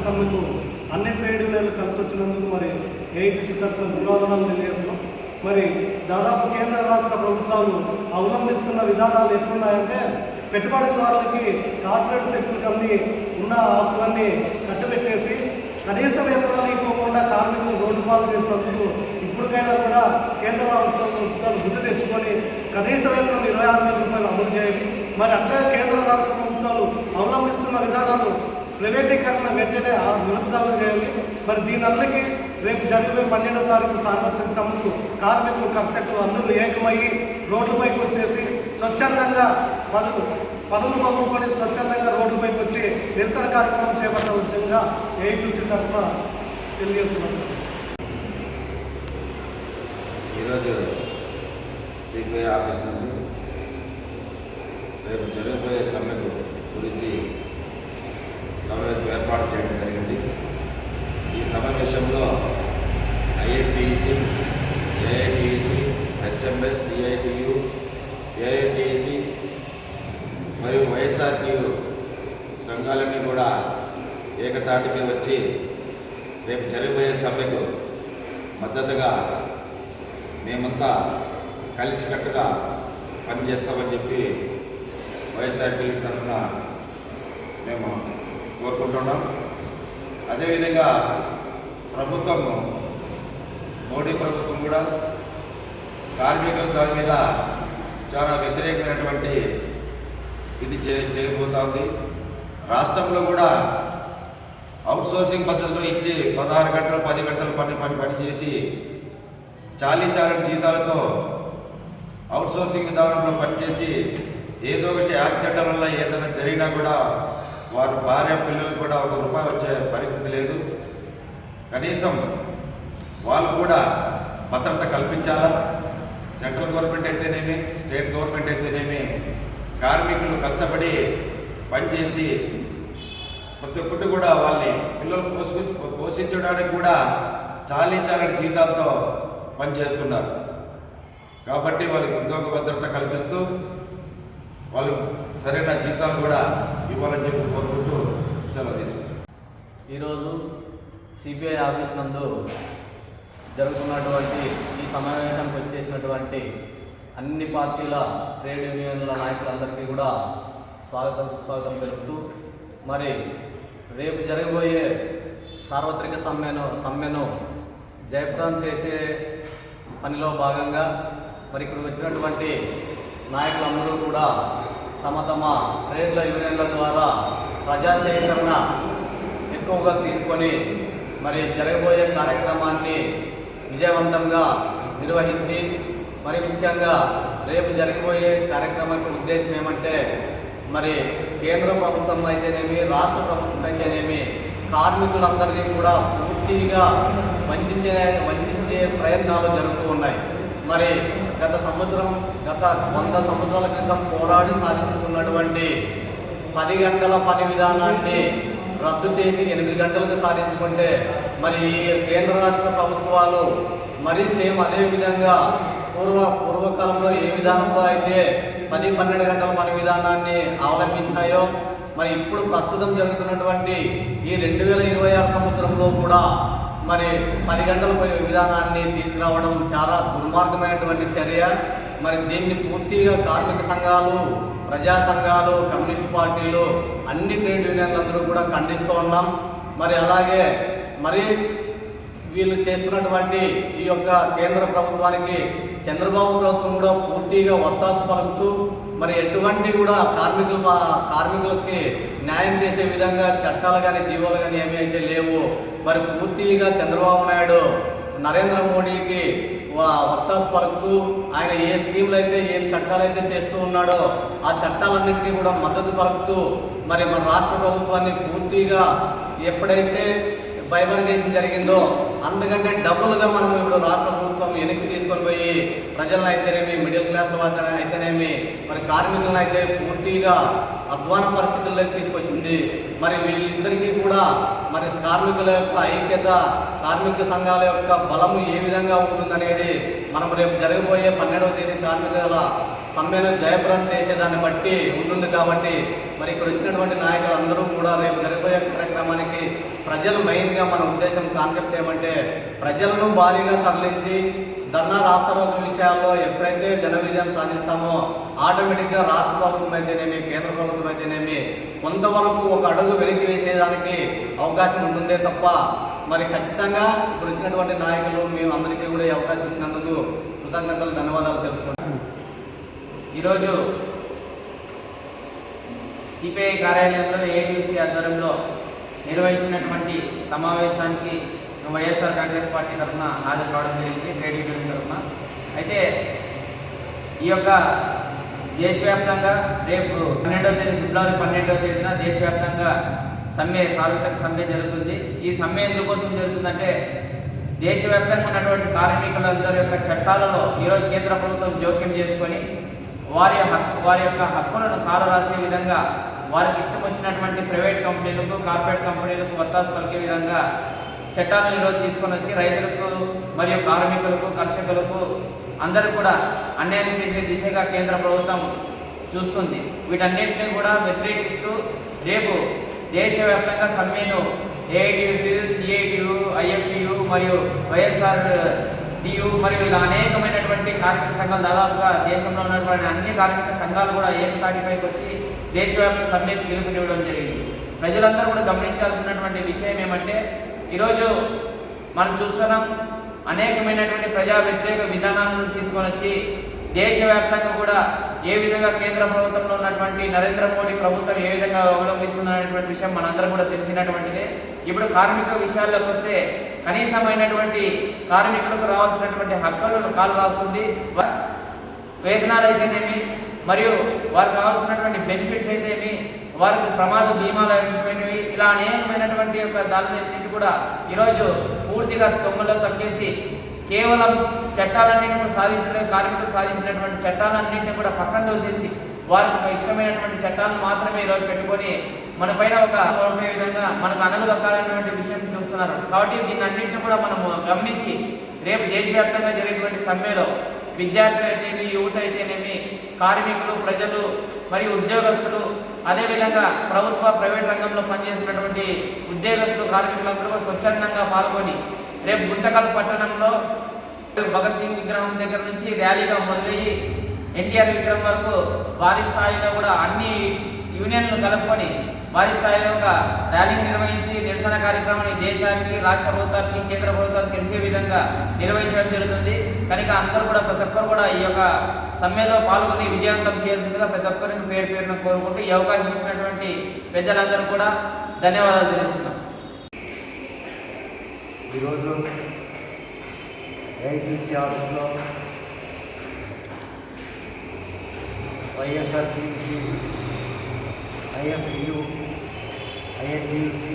సమ్మెకు అన్ని ట్రేడ్ యూనియన్లు కలిసి వచ్చినందుకు మరి ఏఐటీసీ తరఫున ధన్యవాదాలు తెలియజేస్తున్నాం. మరి దాదాపు కేంద్ర రాష్ట్ర ప్రభుత్వాలు అవలంబిస్తున్న విధానాలు ఎట్లున్నాయంటే పెట్టుబడిదారులకి కార్పొరేట్ సెక్టర్కి అన్ని ఉన్న ఆస్తులన్నీ కట్టుబెట్టేసి కనీస వేతనాలు ఇవ్వకుండా కార్మికులు రోడ్డు పాలు చేసినందుకు ఇప్పటికైనా కూడా కేంద్ర రాష్ట్ర ప్రభుత్వాలు గుర్తు తెచ్చుకొని కనీస వేతనం 26,000 రూపాయలు అమలు చేయాలి. మరి అట్లే కేంద్ర రాష్ట్ర ప్రభుత్వాలు అవలంబిస్తున్న విధానాలు ప్రైవేటీకరణ వెంటనే నిలుపుదల చేయాలి. మరి దీనందరికీ రేపు జరిగే 12వ తారీఖు సార్వత్రిక సమ్మెకు కార్మికులు కర్షకులు అందరూ ఏకమయ్యి రోడ్లపైకి వచ్చేసి స్వచ్ఛందంగా పనులు మొదలుకొని స్వచ్ఛందంగా రోడ్లపైకి వచ్చి నిరసన కార్యక్రమం చేపట్టవలసిందిగా ఏఐటీసీ తరఫున తెలియజేస్తున్నాం. ఈరోజు సిపిఐ ఆఫీస్ నుండి రేపు జరగబోయే సమ్మెకు గురించి సమావేశం ఏర్పాటు చేయడం జరిగింది. ఈ సమావేశంలో INTUC, AITC, HMS, CITU, AITC మరియు వైఎస్ఆర్టీయు సంఘాలన్నీ కూడా ఏకతాటిపై వచ్చి రేపు జరగబోయే సమ్మెకు మద్దతుగా మేమంతా కలిసికట్టుగా పనిచేస్తామని చెప్పి వైఎస్ఆర్టీయు తరఫున మేము కోరుకుంటున్నాం. అదేవిధంగా ప్రభుత్వము, మోడీ ప్రభుత్వం కూడా కార్మికుల దాని మీద చాలా వ్యతిరేకమైనటువంటి ఇది చేయబోతోంది. రాష్ట్రంలో కూడా అవుట్సోర్సింగ్ పద్ధతిలో ఇచ్చి 16 గంటలు 10 గంటలు పని చేసి చాలీ జీతాలతో అవుట్సోర్సింగ్ విధానంలో పనిచేసి ఏదో ఒకటి యాక్సిడెంట్ వల్ల ఏదైనా జరిగినా కూడా వారి భార్య పిల్లలు కూడా ₹1 వచ్చే పరిస్థితి లేదు. కనీసం వాళ్ళు కూడా భద్రత కల్పించాలా. సెంట్రల్ గవర్నమెంట్ అయితేనేమి, స్టేట్ గవర్నమెంట్ అయితేనేమి కార్మికులు కష్టపడి పనిచేసి ప్రతి ఒక్కటి కూడా వాళ్ళని పిల్లలు పోషించడానికి కూడా చాలీ జీతాలతో పనిచేస్తున్నారు. కాబట్టి వాళ్ళకి ఉద్యోగ భద్రత కల్పిస్తూ వాళ్ళు సరైన జీతాలు కూడా ఇవ్వాలని చెప్పి కోరుకుంటూ సెలవు తీసుకుంటారు. ఈరోజు సిపిఐ ఆఫీస్ నందు జరుగుతున్నటువంటి ఈ సమావేశానికి వచ్చేసినటువంటి అన్ని పార్టీల ట్రేడ్ యూనియన్ల నాయకులందరికీ కూడా స్వాగతం సుస్వాగతం తెలుపుతూ మరి రేపు జరగబోయే సార్వత్రిక సమ్మెను జయప్రదం చేసే పనిలో భాగంగా మరి ఇక్కడ వచ్చినటువంటి నాయకులందరూ కూడా తమ ట్రేడ్ల యూనియన్ల ద్వారా ప్రజాసేకరణ ఎక్కువగా తీసుకొని మరి జరగబోయే కార్యక్రమాన్ని విజయవంతంగా నిర్వహించి మరి ముఖ్యంగా రేపు జరగబోయే కార్యక్రమం యొక్క ఉద్దేశం ఏమంటే మరి కేంద్ర ప్రభుత్వం అయితేనేమి, రాష్ట్ర ప్రభుత్వం అయితేనేమి కార్మికులందరినీ కూడా పూర్తిగా వంచే ప్రయత్నాలు జరుగుతూ ఉన్నాయి. మరి గత 100 సంవత్సరాల క్రితం పోరాడి సాధించుకున్నటువంటి 10 గంటల పని విధానాన్ని రద్దు చేసి 8 గంటలకు సాధించుకుంటే మరి కేంద్ర రాష్ట్ర ప్రభుత్వాలు మరి సేమ్ అదే విధంగా పూర్వకాలంలో ఏ విధానంలో అయితే 10-12 గంటల పని విధానాన్ని అవలంబించినాయో మరి ఇప్పుడు ప్రస్తుతం జరుగుతున్నటువంటి ఈ 2026 సంవత్సరంలో కూడా మరి 10 గంటల విధానాన్ని తీసుకురావడం చాలా దుర్మార్గమైనటువంటి చర్య. మరి దీన్ని పూర్తిగా కార్మిక సంఘాలు, ప్రజా సంఘాలు, కమ్యూనిస్ట్ పార్టీలు, అన్ని ట్రేడ్ యూనియన్లందరూ కూడా ఖండిస్తూ ఉన్నాం. మరి అలాగే మరి వీళ్ళు చేస్తున్నటువంటి ఈ యొక్క కేంద్ర ప్రభుత్వానికి చంద్రబాబు ప్రభుత్వం కూడా పూర్తిగా ఒత్తాసు పలుకుతూ మరి ఎటువంటి కూడా కార్మికులకి న్యాయం చేసే విధంగా చట్టాలు కానీ జీవోలు కానీ ఏమీ అయితే లేవు. మరి పూర్తిగా చంద్రబాబు నాయుడు నరేంద్ర మోడీకి ఒత్తాసు పలుకుతూ ఆయన ఏ స్కీములు అయితే ఏం చట్టాలు అయితే చేస్తూ ఉన్నాడో ఆ చట్టాలన్నింటినీ కూడా మద్దతు పలుకుతూ మరి మన రాష్ట్ర ప్రభుత్వాన్ని పూర్తిగా ఎప్పుడైతే బైబర్గేషన్ జరిగిందో అందుకంటే డబుల్గా మనం ఇప్పుడు రాష్ట్ర ప్రభుత్వం వెనక్కి తీసుకొని పోయి ప్రజలను అయితేనేమి, మిడిల్ క్లాస్ అయితేనేమి, మరి కార్మికులను అయితే పూర్తిగా అధ్వాన పరిస్థితుల్లోకి తీసుకొచ్చింది. మరి వీళ్ళిద్దరికీ కూడా మరి కార్మికుల యొక్క ఐక్యత, కార్మిక సంఘాల యొక్క బలం ఏ విధంగా ఉంటుందనేది మనం రేపు జరగబోయే 12వ తేదీ కార్మికుల సమ్మెను జయప్రదం చేసేదాన్ని బట్టి ఉంటుంది. కాబట్టి మరి ఇక్కడ వచ్చినటువంటి నాయకులు అందరూ కూడా రేపు జరిగిపోయే కార్యక్రమానికి ప్రజలు మెయిన్గా మన ఉద్దేశం కాన్సెప్ట్ ఏమంటే ప్రజలను భారీగా తరలించి ధర్నా రాస్తారోకో విషయాల్లో ఎప్పుడైతే ఘన విజయం సాధిస్తామో ఆటోమేటిక్గా రాష్ట్ర ప్రభుత్వం అయితేనేమి కేంద్ర ప్రభుత్వం అయితేనేమి కొంతవరకు ఒక అడుగు వెనక్కి వేసేదానికి అవకాశం ఉంటుందే తప్ప మరి ఖచ్చితంగా ఇప్పుడు వచ్చినటువంటి నాయకులు మేము అందరికీ కూడా ఈ అవకాశం ఇచ్చినందుకు కృతజ్ఞతలు ధన్యవాదాలు తెలుపుకుంటున్నాను. ఈరోజు సిపిఐ కార్యాలయంలో ఏఐటీయూసీ ఆధ్వర్యంలో నిర్వహించినటువంటి సమావేశానికి వైఎస్ఆర్ కాంగ్రెస్ పార్టీ తరఫున హాజరు కావడం జరిగింది, ట్రేడ్ యూనియన్ తరఫున. అయితే ఈ యొక్క దేశవ్యాప్తంగా రేపు ఫిబ్రవరి 12వ తేదీన దేశవ్యాప్తంగా సార్వత్రిక సమ్మె జరుగుతుంది. ఈ సమ్మె ఎందుకోసం జరుగుతుందంటే దేశవ్యాప్తంగా ఉన్నటువంటి కార్మికులందరి యొక్క చట్టాలలో ఈరోజు కేంద్ర ప్రభుత్వం జోక్యం చేసుకొని వారి యొక్క హక్కులను కాలరాసే విధంగా వారికి ఇష్టం వచ్చినటువంటి ప్రైవేట్ కంపెనీలకు కార్పొరేట్ కంపెనీలకు వత్తాసు పలికే విధంగా చట్టాలను ఈరోజు తీసుకొని వచ్చి రైతులకు మరియు కార్మికులకు కర్షకులకు అందరూ కూడా అన్యాయం చేసే దిశగా కేంద్ర ప్రభుత్వం చూస్తుంది. వీటన్నింటినీ కూడా వ్యతిరేకిస్తూ రేపు దేశవ్యాప్తంగా సమ్మెను ఏఐటీయూసీ, సిఐటియు, ఐఎఫ్టియు మరియు వైఎస్ఆర్ టియు మరియు ఇలా అనేకమైనటువంటి కార్మిక సంఘాలు దాదాపుగా దేశంలో ఉన్నటువంటి అన్ని కార్మిక సంఘాలు కూడా ఏకతాటిపైకి వచ్చి దేశవ్యాప్త సమ్మెకు పిలుపునివ్వడం జరిగింది. ప్రజలందరూ కూడా గమనించాల్సినటువంటి విషయం ఏమంటే ఈరోజు మనం చూస్తున్నాం అనేకమైనటువంటి ప్రజా వ్యతిరేక విధానాలను తీసుకొని వచ్చి దేశవ్యాప్తంగా కూడా ఏ విధంగా కేంద్ర ప్రభుత్వంలో ఉన్నటువంటి నరేంద్ర మోడీ ప్రభుత్వం ఏ విధంగా అవలంబిస్తున్నటువంటి విషయం మనందరం కూడా తెలిసినటువంటిదే. ఇప్పుడు కార్మిక విషయాల్లోకి వస్తే కనీసమైనటువంటి కార్మికులకు రావాల్సినటువంటి హక్కులను కాలు రాస్తుంది. వేతనాలు అయితేనేమి మరియు వారికి కావాల్సినటువంటి బెనిఫిట్స్ అయితేమి వారికి ప్రమాద బీమాలు అయినవి ఇలా అనేకమైనటువంటి యొక్క దానిని కూడా ఈరోజు పూర్తిగా తొంగలో తొక్కేసి కేవలం చట్టాలన్నింటినీ కూడా కార్మికులు సాధించినటువంటి చట్టాలన్నింటినీ కూడా పక్కన దోసేసి వారికి ఇష్టమైనటువంటి చట్టాలను మాత్రమే ఈరోజు పెట్టుకొని మన పైన ఒక విధంగా మనకు అనగు దక్కాలనేటువంటి విషయం చూస్తున్నారు. కాబట్టి దీన్ని అన్నింటినీ కూడా మనము గమనించి రేపు దేశవ్యాప్తంగా జరిగేటువంటి సమ్మెలో విద్యార్థులు అయితేనేమి, యువత అయితేనేమి, కార్మికులు, ప్రజలు మరియు ఉద్యోగస్తులు, అదేవిధంగా ప్రభుత్వ ప్రైవేట్ రంగంలో పనిచేసినటువంటి ఉద్యోగస్తులు, కార్మికులందరూ స్వచ్ఛందంగా పాల్గొని రేపు గుంతకల్ పట్టణంలో భగత్ సింగ్ విగ్రహం దగ్గర నుంచి ర్యాలీగా మొదలయ్యి ఎన్టీఆర్ విగ్రహం వరకు భారీ స్థాయిలో కూడా అన్ని యూనియన్లు కలుపుకొని భారీ స్థాయిలో ఒక ర్యాలీ నిర్వహించి నిరసన కార్యక్రమాన్ని దేశానికి, రాష్ట్ర ప్రభుత్వానికి, కేంద్ర ప్రభుత్వానికి తెలిసే విధంగా నిర్వహించడం జరుగుతుంది. కనుక అందరూ కూడా ప్రతి ఒక్కరు కూడా ఈ యొక్క సమ్మెలో పాల్గొని విజయవంతం చేయాల్సిందిగా ప్రతి ఒక్కరికి పేరు పేరున కోరుకుంటూ ఈ అవకాశం ఇచ్చినటువంటి పెద్దలందరూ కూడా ధన్యవాదాలు తెలుస్తున్నాం. ఈరోజు ఏఐటీసీ ఆఫీస్లో వైఎస్ఆర్టీసీ, ఐఎఫ్టియు, ఐఎన్టీయూసీ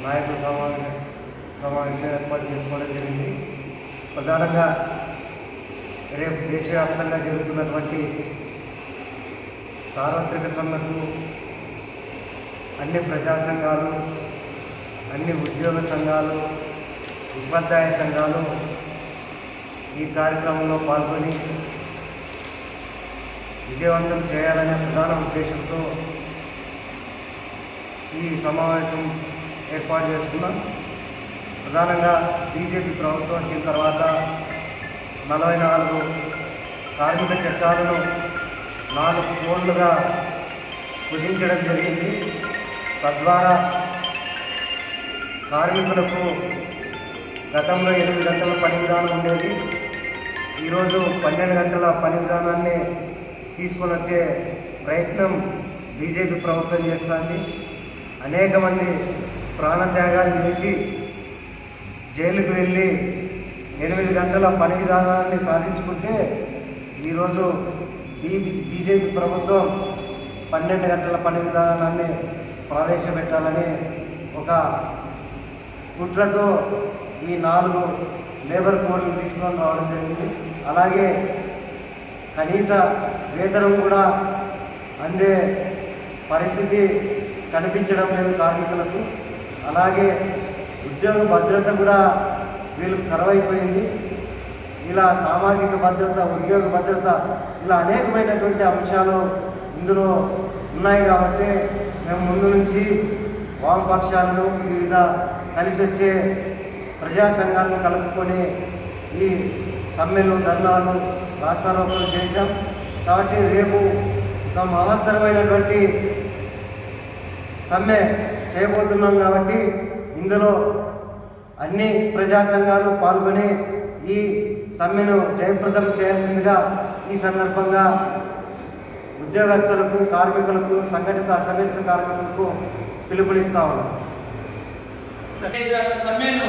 నాయకుల సమావేశం ఏర్పాటు చేసుకోవడం జరిగింది. ప్రధానంగా రేపు దేశవ్యాప్తంగా జరుగుతున్నటువంటి సార్వత్రిక సమ్మెకు అన్ని ప్రజా సంఘాలు, అన్ని ఉద్యోగ సంఘాలు, ఉపాధ్యాయ సంఘాలు ఈ కార్యక్రమంలో పాల్గొని విజయవంతం చేయాలనే ప్రధాన ఉద్దేశంతో ఈ సమావేశం ఏర్పాటు చేసుకున్నాం. ప్రధానంగా బీజేపీ ప్రభుత్వం వచ్చిన తర్వాత 44 కార్మిక చట్టాలను 4 కోళ్లుగా కుదించడం జరిగింది. తద్వారా కార్మికులకు గతంలో 8 గంటల పని విధానం ఉండేది. ఈరోజు 12 గంటల పని విధానాన్ని తీసుకొని వచ్చే ప్రయత్నం బీజేపీ ప్రభుత్వం చేస్తుంది. అనేక మంది ప్రాణత్యాగాలు చేసి జైలుకు వెళ్ళి 8 గంటల పని విధానాన్ని సాధించుకుంటే ఈరోజు బీజేపీ ప్రభుత్వం 12 గంటల పని విధానాన్ని ప్రవేశపెట్టాలని ఒక కుట్రతో ఈ 4 లేబర్ కోడ్లు తీసుకొని రావడం జరిగింది. అలాగే కనీస వేతనం కూడా అందే పరిస్థితి కనిపించడం లేదు కార్మికులకు. అలాగే ఉద్యోగ భద్రత కూడా వీళ్ళకు కరువైపోయింది. ఇలా సామాజిక భద్రత, ఉద్యోగ భద్రత, ఇలా అనేకమైనటువంటి అంశాలు ఇందులో ఉన్నాయి. కాబట్టి మేము ముందు నుంచి వామపక్షాలను వివిధ కలిసి వచ్చే ప్రజా సంఘాలను కలుపుకొని ఈ సమ్మెలు, ధర్నాలు, రాస్తారోకలు చేశాం. కాబట్టి రేపు ఒక మహత్తరమైనటువంటి సమ్మె చేయబోతున్నాం. కాబట్టి ఇందులో అన్ని ప్రజా సంఘాలు పాల్గొని ఈ సమ్మెను జయప్రదం చేయాల్సిందిగా ఈ సందర్భంగా ఉద్యోగస్తులకు, కార్మికులకు, సంఘటిత అసంఘటిత కార్మికులకు పిలుపునిస్తా ఉన్నాం. సమ్మెను